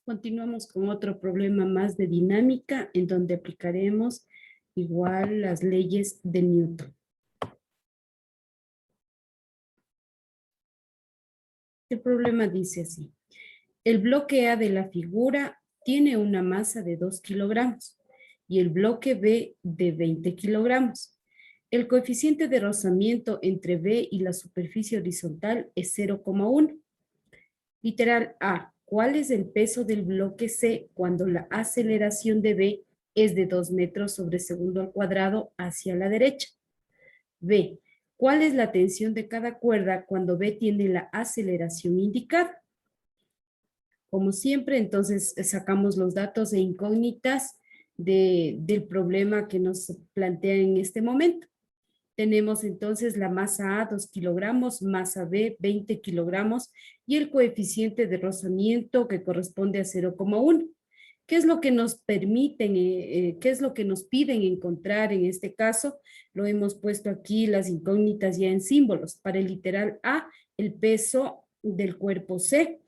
Continuamos con otro problema más de dinámica en donde aplicaremos igual las leyes de Newton. El problema dice así. El bloque A de la figura tiene una masa de 2 kilogramos y el bloque B de 20 kilogramos. El coeficiente de rozamiento entre B y la superficie horizontal es 0,1. Literal A. ¿Cuál es el peso del bloque C cuando la aceleración de B es de 2 metros sobre segundo al cuadrado hacia la derecha? B. ¿Cuál es la tensión de cada cuerda cuando B tiene la aceleración indicada? Como siempre, entonces sacamos los datos e incógnitas del problema que nos plantea en este momento. Tenemos entonces la masa A, 2 kilogramos, masa B, 20 kilogramos, y el coeficiente de rozamiento que corresponde a 0,1. ¿Qué es lo que nos permiten, qué es lo que nos piden encontrar en este caso? Lo hemos puesto aquí las incógnitas ya en símbolos. Para el literal A, el peso del cuerpo C.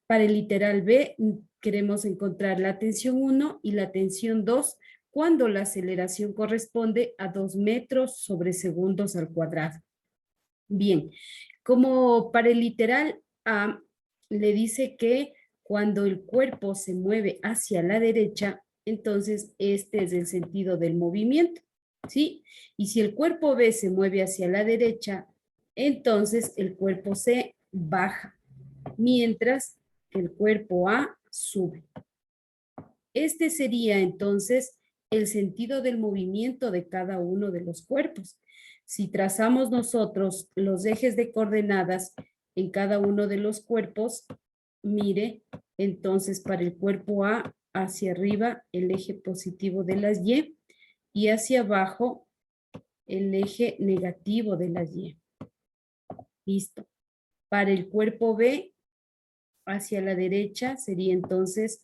Para el literal B, queremos encontrar la tensión 1 y la tensión 2 cuando la aceleración corresponde a 2 metros sobre segundos al cuadrado. Bien, como para el literal A, le dice que cuando el cuerpo se mueve hacia la derecha, entonces este es el sentido del movimiento, ¿sí? Y si el cuerpo B se mueve hacia la derecha, entonces el cuerpo C baja, mientras que el cuerpo A sube. Este sería entonces el sentido del movimiento de cada uno de los cuerpos. Si trazamos nosotros los ejes de coordenadas en cada uno de los cuerpos, mire, entonces para el cuerpo A, hacia arriba el eje positivo de las y hacia abajo el eje negativo de las Y. Listo. Para el cuerpo B, hacia la derecha sería entonces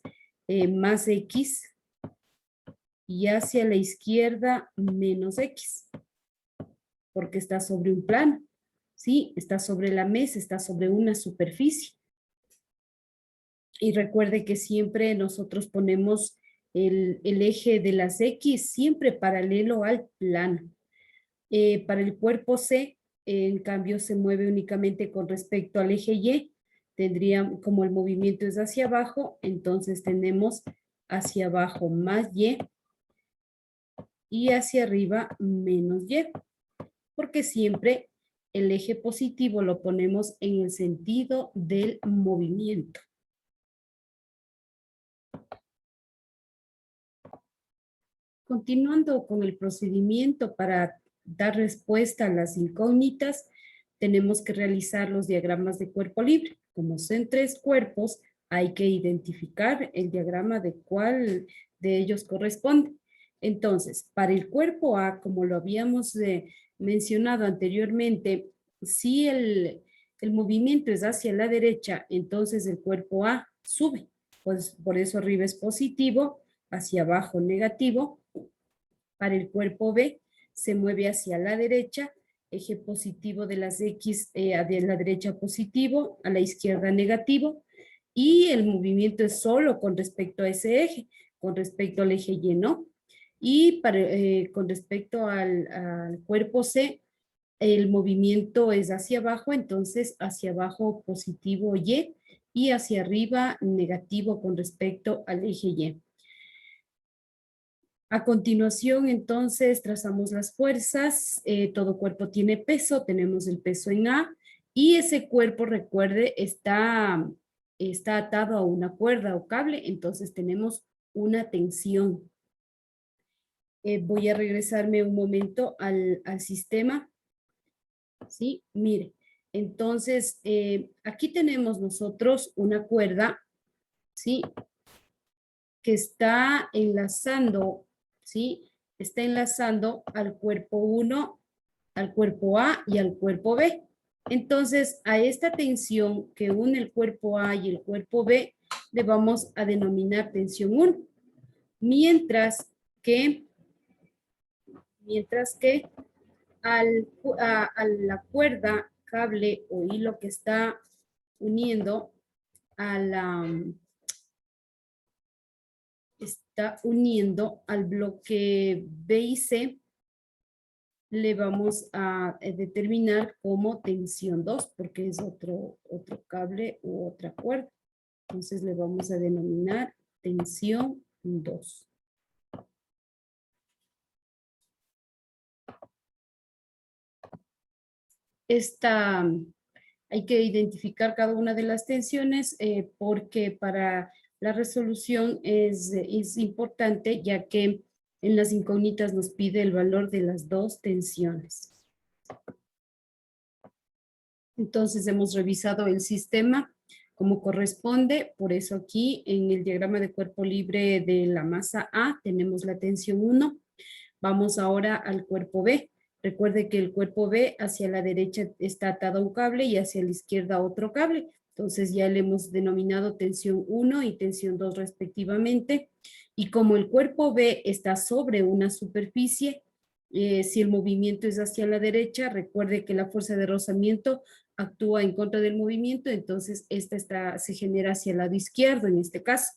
más X y hacia la izquierda menos X, porque está sobre un plano, ¿sí? Está sobre la mesa, está sobre una superficie. Y recuerde que siempre nosotros ponemos el eje de las X siempre paralelo al plano. Para el cuerpo C, en cambio, se mueve únicamente con respecto al eje Y. Tendría, como el movimiento es hacia abajo, entonces tenemos hacia abajo más y hacia arriba menos Y, porque siempre el eje positivo lo ponemos en el sentido del movimiento. Continuando con el procedimiento para dar respuesta a las incógnitas, tenemos que realizar los diagramas de cuerpo libre. Como son 3 cuerpos, hay que identificar el diagrama de cuál de ellos corresponde. Entonces, para el cuerpo A, como lo habíamos mencionado anteriormente, si el movimiento es hacia la derecha, entonces el cuerpo A sube. Pues por eso arriba es positivo, hacia abajo negativo. Para el cuerpo B se mueve hacia la derecha, eje positivo de las X de la derecha positivo, a la izquierda negativo, y el movimiento es solo con respecto a ese eje, con respecto al eje Y no. Y con respecto al cuerpo C, el movimiento es hacia abajo, entonces hacia abajo positivo y hacia arriba negativo con respecto al eje Y. A continuación, entonces, trazamos las fuerzas. Todo cuerpo tiene peso, tenemos el peso en A, y ese cuerpo, recuerde, está atado a una cuerda o cable, entonces tenemos una tensión. Voy a regresarme un momento al sistema. ¿Sí? Mire, entonces, aquí tenemos nosotros una cuerda, ¿sí? Que está enlazando, ¿sí? Está enlazando al cuerpo 1, al cuerpo A y al cuerpo B. Entonces, a esta tensión que une el cuerpo A y el cuerpo B, le vamos a denominar tensión 1. Mientras que a la cuerda, cable o hilo que está uniendo a está uniendo al bloque B y C, le vamos a determinar como tensión 2, porque es otro cable u otra cuerda. Entonces le vamos a denominar tensión 2. Hay que identificar cada una de las tensiones porque para la resolución es importante, ya que en las incógnitas nos pide el valor de las dos tensiones. Entonces hemos revisado el sistema como corresponde, por eso aquí en el diagrama de cuerpo libre de la masa A tenemos la tensión 1. Vamos ahora al cuerpo B. Recuerde que el cuerpo B hacia la derecha está atado a un cable y hacia la izquierda otro cable. Entonces ya le hemos denominado tensión 1 y tensión 2 respectivamente. Y como el cuerpo B está sobre una superficie, si el movimiento es hacia la derecha, recuerde que la fuerza de rozamiento actúa en contra del movimiento, entonces esta se genera hacia el lado izquierdo en este caso.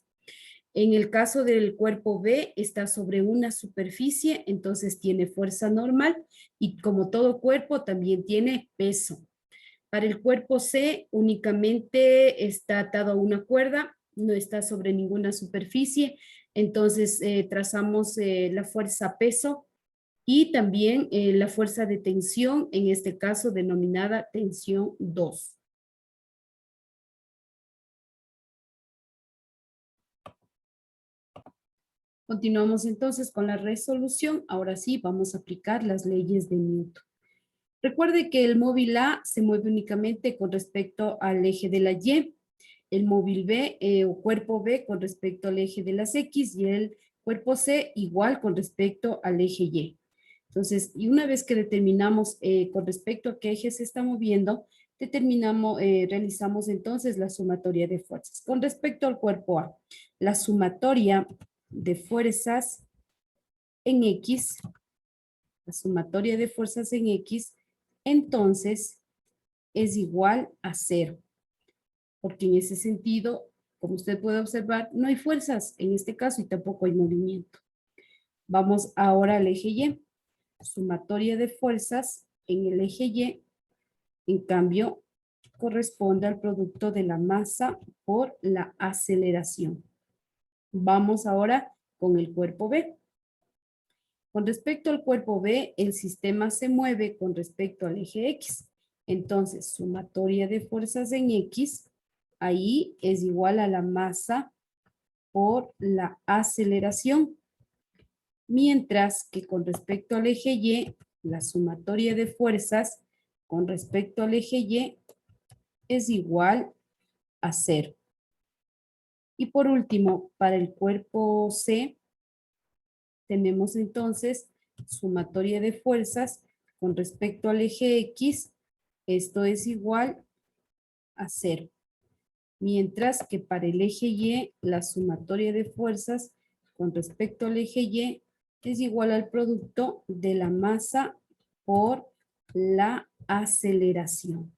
En el caso del cuerpo B, está sobre una superficie, entonces tiene fuerza normal y como todo cuerpo también tiene peso. Para el cuerpo C únicamente está atado a una cuerda, no está sobre ninguna superficie, entonces trazamos la fuerza peso y también la fuerza de tensión, en este caso denominada tensión 2. Continuamos entonces con la resolución. Ahora sí, vamos a aplicar las leyes de Newton. Recuerde que el móvil A se mueve únicamente con respecto al eje de la Y, el móvil B o cuerpo B con respecto al eje de las X y el cuerpo C igual con respecto al eje Y. Entonces, y una vez que determinamos con respecto a qué eje se está moviendo, realizamos entonces la sumatoria de fuerzas. Con respecto al cuerpo A, la sumatoria de fuerzas en X, la sumatoria de fuerzas en X, entonces es igual a 0. Porque en ese sentido, como usted puede observar, no hay fuerzas en este caso y tampoco hay movimiento. Vamos ahora al eje Y. Sumatoria de fuerzas en el eje Y, en cambio, corresponde al producto de la masa por la aceleración. Vamos ahora con el cuerpo B. Con respecto al cuerpo B, el sistema se mueve con respecto al eje X. Entonces, sumatoria de fuerzas en X, ahí es igual a la masa por la aceleración. Mientras que con respecto al eje Y, la sumatoria de fuerzas con respecto al eje Y es igual a 0. Y por último, para el cuerpo C, tenemos entonces sumatoria de fuerzas con respecto al eje X, esto es igual a 0. Mientras que para el eje Y, la sumatoria de fuerzas con respecto al eje Y es igual al producto de la masa por la aceleración.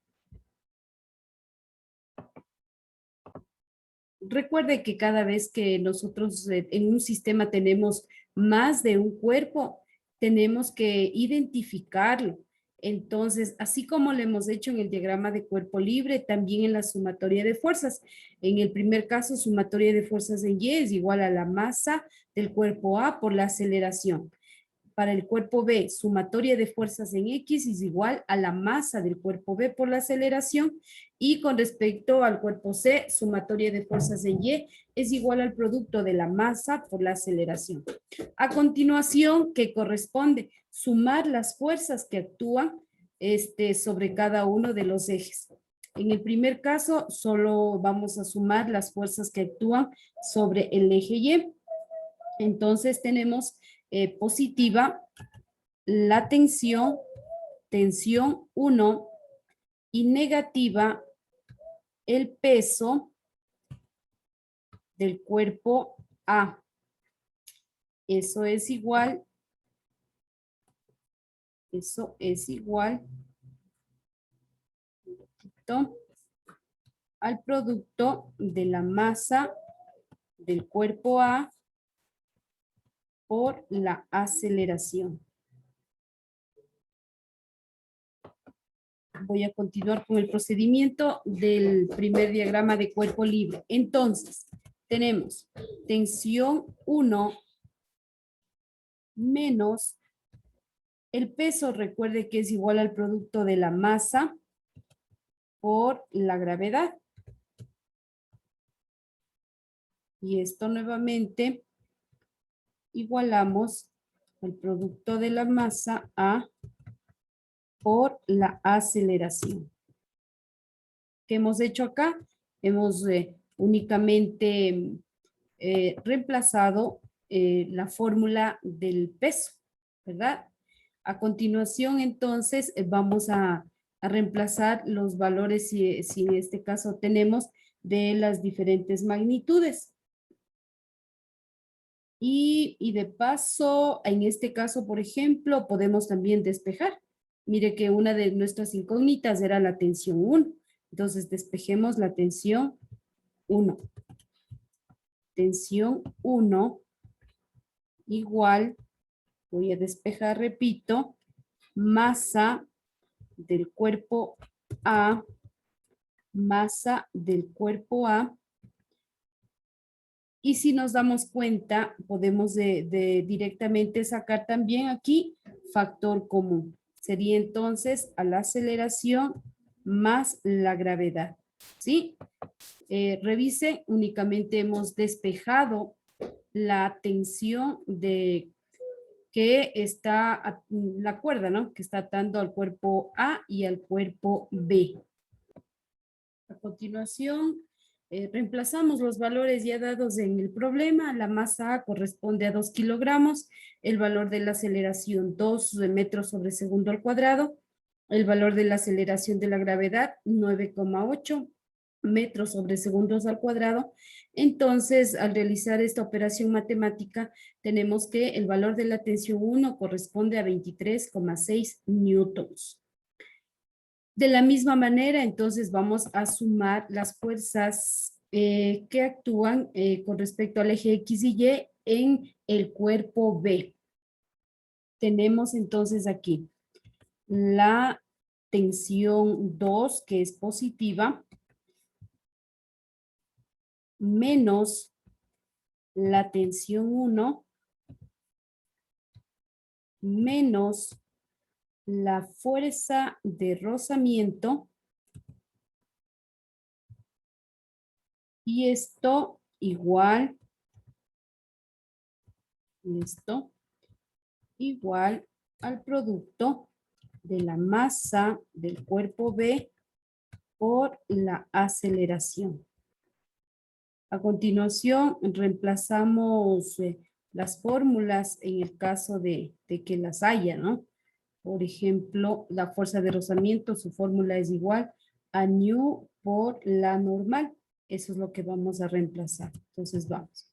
Recuerde que cada vez que nosotros en un sistema tenemos más de un cuerpo, tenemos que identificarlo. Entonces, así como lo hemos hecho en el diagrama de cuerpo libre, también en la sumatoria de fuerzas. En el primer caso, sumatoria de fuerzas en Y es igual a la masa del cuerpo A por la aceleración. Para el cuerpo B, sumatoria de fuerzas en X es igual a la masa del cuerpo B por la aceleración. Y con respecto al cuerpo C, sumatoria de fuerzas en Y es igual al producto de la masa por la aceleración. A continuación, ¿qué corresponde? Sumar las fuerzas que actúan sobre cada uno de los ejes. En el primer caso, solo vamos a sumar las fuerzas que actúan sobre el eje Y. Entonces tenemos positiva la tensión 1, y negativa el peso del cuerpo A. Eso es igual al producto de la masa del cuerpo A por la aceleración. Voy a continuar con el procedimiento del primer diagrama de cuerpo libre. Entonces, tenemos tensión 1 menos el peso, recuerde que es igual al producto de la masa por la gravedad. Y esto nuevamente igualamos el producto de la masa A por la aceleración. ¿Qué hemos hecho acá? Hemos únicamente reemplazado la fórmula del peso, ¿verdad? A continuación, entonces, vamos a reemplazar los valores, si en este caso tenemos, de las diferentes magnitudes. Y de paso, en este caso, por ejemplo, podemos también despejar. Mire que una de nuestras incógnitas era la tensión 1. Entonces, despejemos la tensión 1. Tensión 1 igual, voy a despejar, repito, masa del cuerpo A, masa del cuerpo A. Y si nos damos cuenta, podemos directamente sacar también aquí factor común. Sería entonces a la aceleración más la gravedad, ¿sí? Revise, únicamente hemos despejado la tensión de que está, la cuerda, ¿no? Que está atando al cuerpo A y al cuerpo B. A continuación, reemplazamos los valores ya dados en el problema. La masa A corresponde a 2 kilogramos, el valor de la aceleración 2 metros sobre segundo al cuadrado, el valor de la aceleración de la gravedad 9,8 metros sobre segundos al cuadrado. Entonces, al realizar esta operación matemática, tenemos que el valor de la tensión 1 corresponde a 23,6 newtons. De la misma manera, entonces vamos a sumar las fuerzas que actúan con respecto al eje X y Y en el cuerpo B. Tenemos entonces aquí la tensión 2, que es positiva, menos la tensión 1, menos la fuerza de rozamiento, y esto igual al producto de la masa del cuerpo B por la aceleración. A continuación, reemplazamos las fórmulas en el caso de que las haya, ¿no? Por ejemplo, la fuerza de rozamiento, su fórmula es igual a nu por la normal. Eso es lo que vamos a reemplazar. Entonces vamos.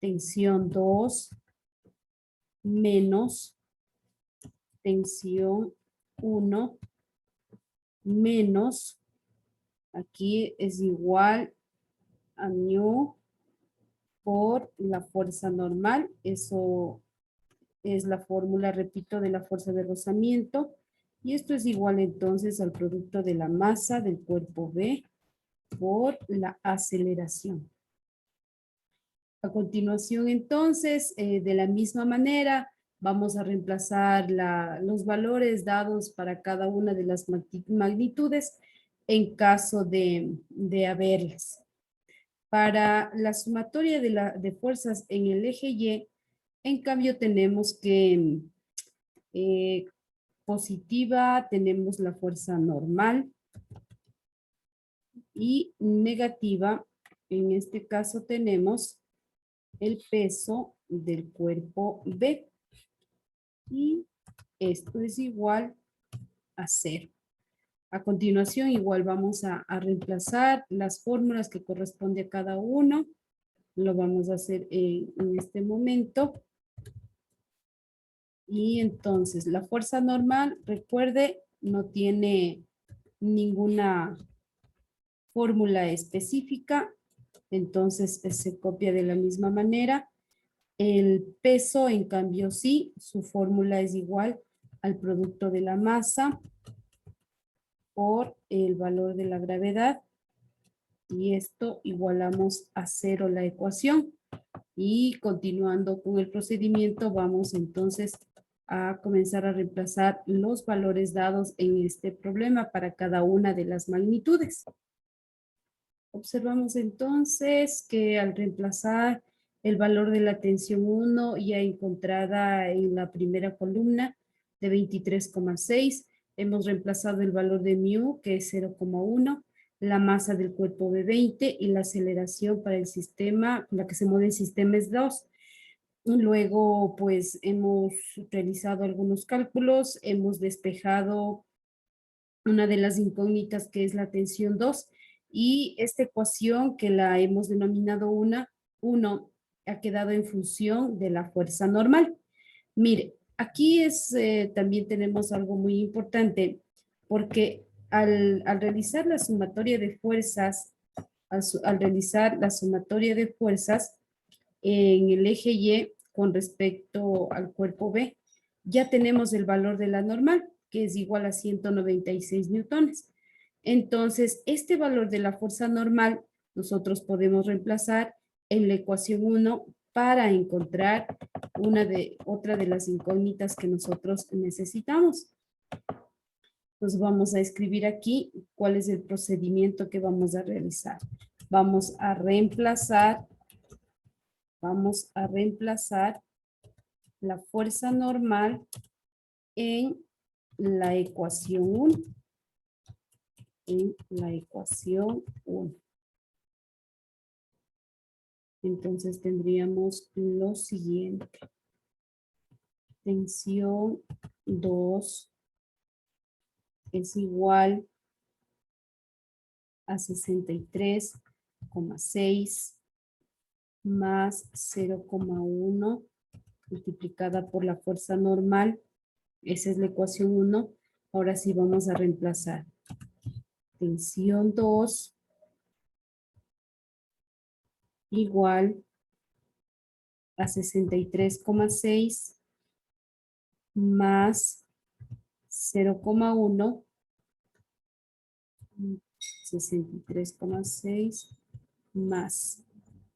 Tensión 2 menos tensión 1 menos, aquí es igual a nu por la fuerza normal. Eso es la fórmula, repito, de la fuerza de rozamiento. Y esto es igual entonces al producto de la masa del cuerpo B por la aceleración. A continuación entonces, de la misma manera, vamos a reemplazar los valores dados para cada una de las magnitudes en caso de haberlas. Para la sumatoria de fuerzas en el eje Y, en cambio tenemos que positiva tenemos la fuerza normal y negativa, en este caso tenemos el peso del cuerpo B. Y esto es igual a 0. A continuación, igual vamos a reemplazar las fórmulas que corresponde a cada uno. Lo vamos a hacer en este momento. Y entonces, la fuerza normal, recuerde, no tiene ninguna fórmula específica. Entonces, se copia de la misma manera. El peso, en cambio, sí, su fórmula es igual al producto de la masa por el valor de la gravedad. Y esto igualamos a 0 la ecuación. Y continuando con el procedimiento, vamos entonces a comenzar a reemplazar los valores dados en este problema para cada una de las magnitudes. Observamos entonces que al reemplazar el valor de la tensión 1 ya encontrada en la primera columna de 23,6, hemos reemplazado el valor de mu, que es 0,1, la masa del cuerpo de 20 y la aceleración para el sistema, con la que se mueve el sistema es 2. Luego, pues, hemos realizado algunos cálculos, hemos despejado una de las incógnitas que es la tensión 2 y esta ecuación que la hemos denominado 1 ha quedado en función de la fuerza normal. Mire, aquí también tenemos algo muy importante porque al realizar la sumatoria de fuerzas, al realizar la sumatoria de fuerzas en el eje Y con respecto al cuerpo B, ya tenemos el valor de la normal, que es igual a 196 newtones. Entonces, este valor de la fuerza normal nosotros podemos reemplazar en la ecuación 1 para encontrar otra de las incógnitas que nosotros necesitamos. Entonces vamos a escribir aquí cuál es el procedimiento que vamos a realizar. Vamos a reemplazar la fuerza normal en la ecuación 1. En la ecuación 1. Entonces tendríamos lo siguiente. Tensión 2 es igual a 63,6 más 0,1 multiplicada por la fuerza normal. Esa es la ecuación 1. Ahora sí vamos a reemplazar. Tensión 2 igual a 63,6 más 0,1, 63,6 más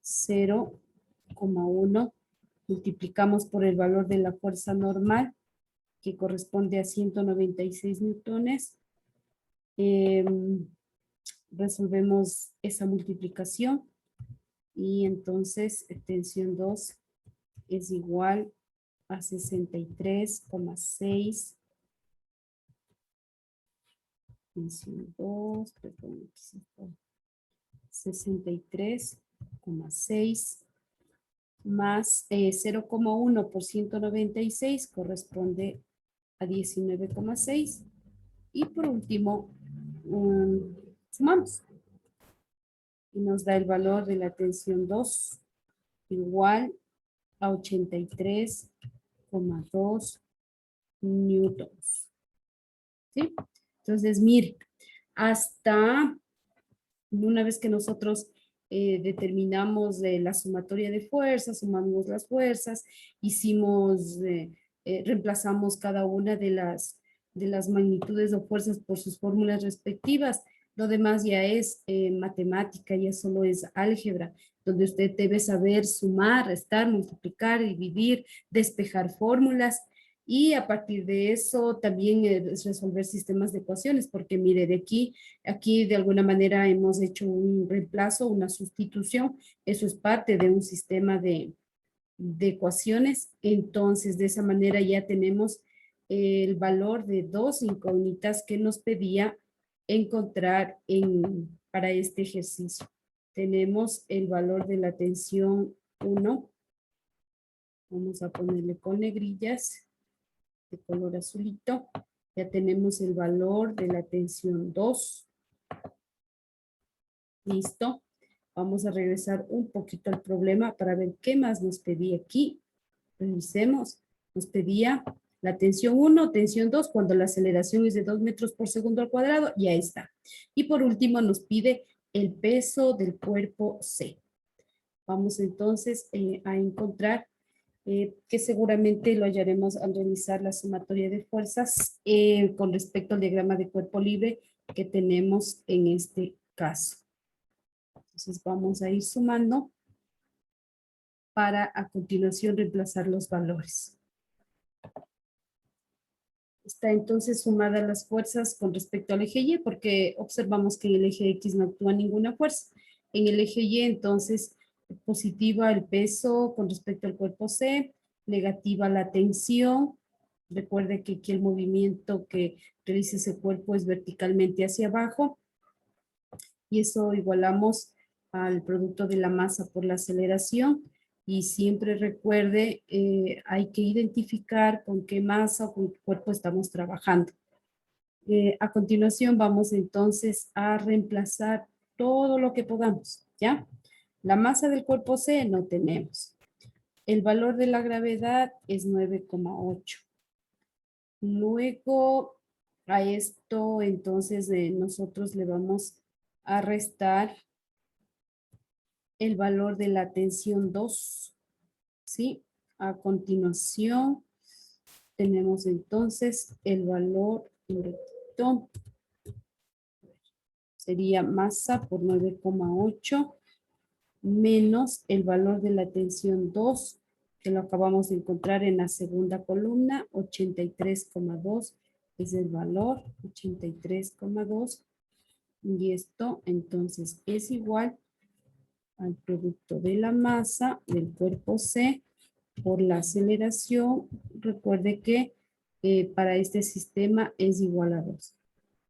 0,1, multiplicamos por el valor de la fuerza normal, que corresponde a 196 newtones. Resolvemos esa multiplicación y entonces tensión 2 es igual a 63,6 tensión 2, perdón, 63,6 más 0,1 por 196 corresponde a 19,6 y por último sumamos y nos da el valor de la tensión 2 igual a 83,2 newtons. ¿Sí? Entonces, mire, hasta una vez que nosotros determinamos la sumatoria de fuerzas, sumamos las fuerzas, reemplazamos cada una de las magnitudes o fuerzas por sus fórmulas respectivas. Lo demás ya es matemática, ya solo es álgebra, donde usted debe saber sumar, restar, multiplicar, dividir, despejar fórmulas. Y a partir de eso también es resolver sistemas de ecuaciones, porque mire, aquí de alguna manera hemos hecho un reemplazo, una sustitución. Eso es parte de un sistema de ecuaciones. Entonces, de esa manera ya tenemos el valor de dos incógnitas que nos pedía encontrar para este ejercicio. Tenemos el valor de la tensión 1. Vamos a ponerle con negrillas de color azulito. Ya tenemos el valor de la tensión 2. Listo. Vamos a regresar un poquito al problema para ver qué más nos pedía aquí. Revisemos. Nos pedía la tensión 1, tensión 2, cuando la aceleración es de 2 metros por segundo al cuadrado. Ya está. Y por último nos pide el peso del cuerpo C. Vamos entonces a encontrar que seguramente lo hallaremos al realizar la sumatoria de fuerzas con respecto al diagrama de cuerpo libre que tenemos en este caso. Entonces vamos a ir sumando para a continuación reemplazar los valores. Está entonces sumada las fuerzas con respecto al eje Y, porque observamos que en el eje X no actúa ninguna fuerza. En el eje Y, entonces, positiva el peso con respecto al cuerpo C, negativa la tensión. Recuerde que aquí el movimiento que realiza ese cuerpo es verticalmente hacia abajo. Y eso igualamos al producto de la masa por la aceleración. Y siempre recuerde, hay que identificar con qué masa o con qué cuerpo estamos trabajando. A continuación vamos entonces a reemplazar todo lo que podamos, ¿ya? La masa del cuerpo C no tenemos. El valor de la gravedad es 9,8. Luego a esto entonces nosotros le vamos a restar el valor de la tensión 2, ¿sí? A continuación tenemos entonces el valor directo. Sería masa por 9,8 menos el valor de la tensión 2, que lo acabamos de encontrar en la segunda columna, 83,2 es el valor, 83,2. Y esto entonces es igual al producto de la masa del cuerpo C por la aceleración. Recuerde que para este sistema es igual a 2.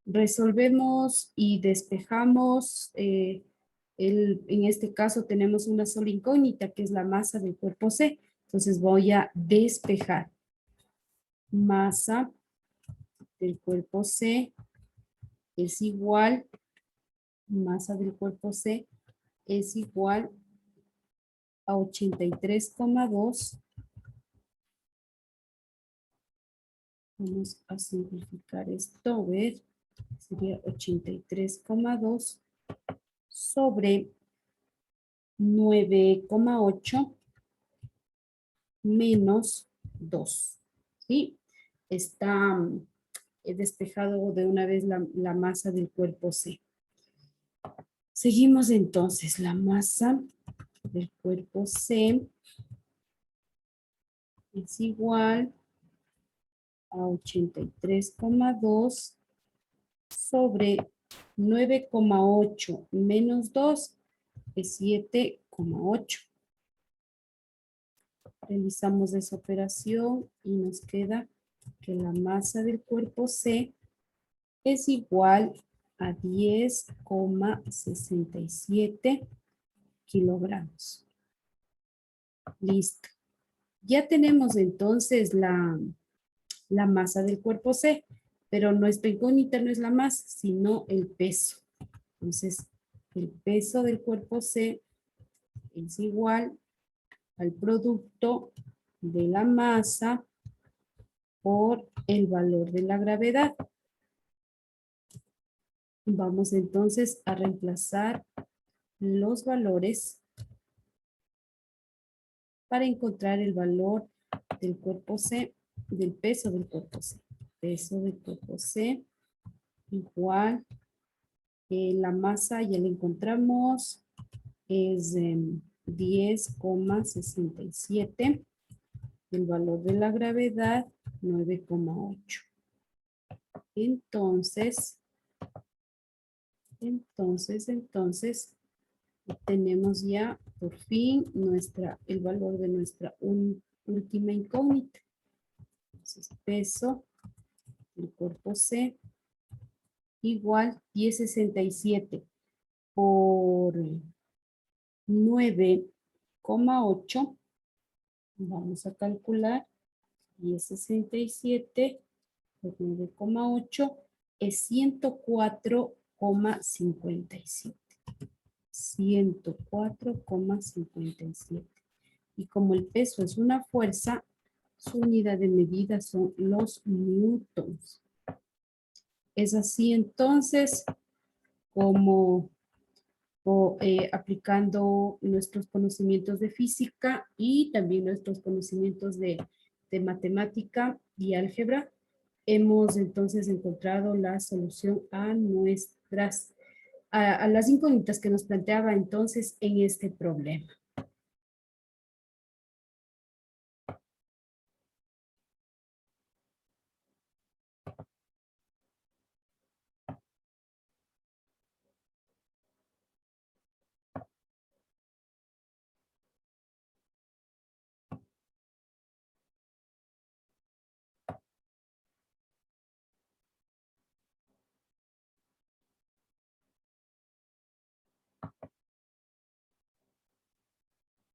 Resolvemos y despejamos. En este caso tenemos una sola incógnita que es la masa del cuerpo C. Entonces voy a despejar. Masa del cuerpo C es igual, masa del cuerpo C es igual a 83,2. Vamos a simplificar esto, a ver, sería 83,2 sobre 9,8 menos 2, ¿sí? Está despejado de una vez la masa del cuerpo C. Seguimos entonces, la masa del cuerpo C es igual a 83,2 sobre 9,8 menos 2 es 7,8. Realizamos esa operación y nos queda que la masa del cuerpo C es igual a 10,67 kilogramos. Listo. Ya tenemos entonces la masa del cuerpo C, pero nuestra incógnita no es la masa, sino el peso. Entonces, el peso del cuerpo C es igual al producto de la masa por el valor de la gravedad. Vamos entonces a reemplazar los valores para encontrar el valor del cuerpo C, del peso del cuerpo C. Peso del cuerpo C igual, la masa ya la encontramos, es 10,67. El valor de la gravedad, 9,8. Entonces, tenemos ya por fin el valor de nuestra última incógnita. Entonces, peso del cuerpo C igual 10,67 por 9,8. Vamos a calcular 10,67 por 9,8 es 104,57. 104,57. Y como el peso es una fuerza, su unidad de medida son los newtons. Es así entonces como o aplicando nuestros conocimientos de física y también nuestros conocimientos de matemática y álgebra, hemos entonces encontrado la solución a a las incógnitas que nos planteaba entonces en este problema.